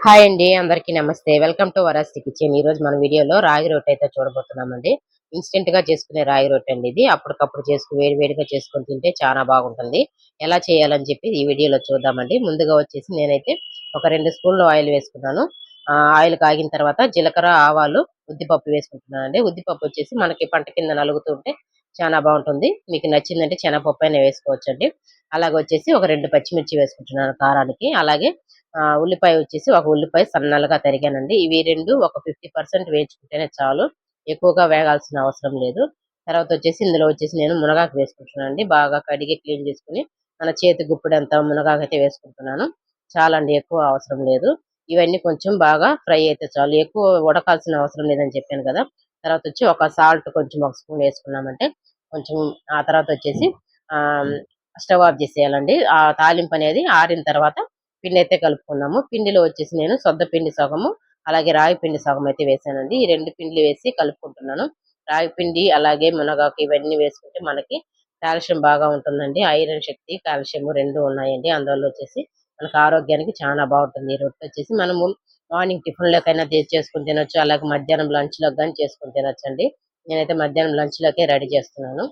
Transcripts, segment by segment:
Hi అండి. అందరికీ నమస్తే. Welcome to Varasti kitchen. ఈరోజు మన వీడియోలో రాగి రొట్టె అయితే చూడబోతున్నామండి. ఇన్‌స్టంట్‌గా చేసుకునే రాగి రొట్టె అండి ఇది. అప్పటికప్పుడు వేడి వేడిగా చేసుకొని తింటే చాలా బాగుంటుంది. ఎలా చేయాలని చెప్పి ఈ వీడియోలో చూద్దామండి. ముందుగా వచ్చేసి నేనైతే ఒక 2 స్పూన్లు ఆయిల్ వేసుకున్నాను. ఆయిల్ కాగిన తర్వాత జీలకర్ర, ఆవాలు, ఉద్దిపప్పు వేసుకుంటున్నానండి. ఉద్దిపప్పు వచ్చేసి మనకి పంట కింద నలుగుతుంటే చాలా బాగుంటుంది. మీకు నచ్చిందంటే శనగపప్పు అయినా వేసుకోవచ్చండి. అలాగే వచ్చేసి ఒక 2 పచ్చిమిర్చి వేసుకుంటున్నాను కారానికి. అలాగే ఉల్లిపాయ వచ్చేసి ఒక ఉల్లిపాయ సన్నలుగా తరిగానండి. ఇవి 2 ఒక 50% వేయించుకుంటేనే చాలు. ఎక్కువగా వేగాల్సిన అవసరం లేదు. తర్వాత వచ్చేసి ఇందులో వచ్చేసి నేను మునగాకు వేసుకుంటున్నానండి. బాగా కడిగి క్లీన్ చేసుకొని మన చేతి గుప్పెడంత మునగాకైతే వేసుకుంటున్నాను. చాలండి, ఎక్కువ అవసరం లేదు. ఇవన్నీ కొంచెం బాగా ఫ్రై అయితే చాలు. ఎక్కువ ఉడకాల్సిన అవసరం లేదని చెప్పాను కదా! తర్వాత వచ్చి ఒక సాల్ట్ కొంచెం ఒక స్పూన్ వేసుకున్నామంటే కొంచెం ఆ తర్వాత వచ్చేసి ఆహ్, స్టవ్ ఆఫ్ చేసేయాలండి. ఆ తాలింపు అనేది ఆరిన తర్వాత పిండైతే కలుపుకున్నాము. పిండిలో వచ్చేసి నేను సొద్ద పిండి సగము, అలాగే రాగి పిండి సగం అయితే వేసానండి. ఈ 2 పిండిలు వేసి కలుపుకుంటున్నాను. రాగి పిండి అలాగే మునగాకు ఇవన్నీ వేసుకుంటే మనకి కాల్షియం బాగా ఉంటుందండి. ఐరన్ శక్తి, కాల్షియం 2 ఉన్నాయండి. అందువల్ల వచ్చేసి మనకు ఆరోగ్యానికి చాలా బాగుంటుంది. ఈ రొట్టె వచ్చేసి మనము మార్నింగ్ టిఫిన్‌లోకైనా చేసుకొని తినొచ్చు. అలాగే మధ్యాహ్నం లంచ్‌లోకి గాని చేసుకొని తినొచ్చండి. నేనైతే మధ్యాహ్నం లంచ్‌లోకే రెడీ చేస్తున్నాను.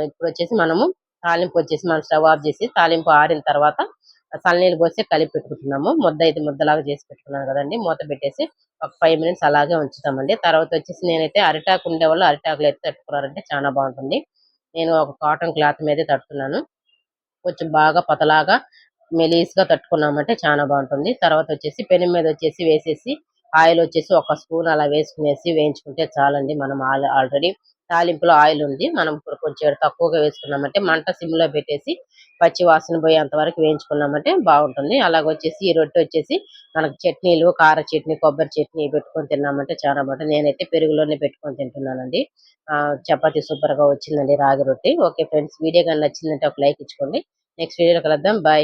ఇప్పుడొచ్చేసి మనము తాలింపు వచ్చేసి మనం స్టవ్ ఆఫ్ చేసి తాలింపు ఆరిన తర్వాత చల్లనీళ్ళు పోసి కలిపి పెట్టుకుంటున్నాము. ముద్ద అయితే ముద్దలాగా చేసి పెట్టుకున్నాను కదండీ! మూత పెట్టేసి ఒక 5 మినిట్స్ అలాగే ఉంచుతామండి. తర్వాత వచ్చేసి నేనైతే అరిటాకు ఉండేవాళ్ళు అరిటాకులో అయితే తట్టుకున్నారంటే చాలా బాగుంటుంది. నేను ఒక కాటన్ క్లాత్ మీదే తడుతున్నాను. కొంచెం బాగా పతలాగా మెలీస్‌గా తట్టుకున్నామంటే చానా బావుంటుంది. తర్వాతొచ్చేసి పెనం మీదొచ్చేసి వేసేసి, ఆయిలొచ్చేసి ఒక స్పూన్ అలా వేసుకునేసి వేయించుకుంటే చాలండి. మనం ఆల్రెడీ తాలింపులో ఆయిలుంది. మనం ఇప్పుడు కొంచెం తక్కువగా వేసుకున్నామంటే మంట సిమ్‌లో పెట్టేసి పచ్చి వాసన పోయేంత వరకు వేయించుకున్నామంటే బావుంటుంది. అలాగొచ్చేసి ఈ రొట్టొచ్చేసి మనకు చట్నీలు, కార చట్నీ, కొబ్బరి చట్నీ పెట్టుకొని తిన్నామంటే చాలా బావుంటది. నేనైతే పెరుగులోనే పెట్టుకొని తింటున్నానండి. చపాతీ సూపర్‌గా వచ్చిందండి రాగి రొట్టి. ఓకే ఫ్రెండ్స్, వీడియో గాని నచ్చిందంటే ఒక లైక్ ఇచ్చుకోండి. నెక్స్ట్ వీడియోలో కలుద్దాం. బాయ్.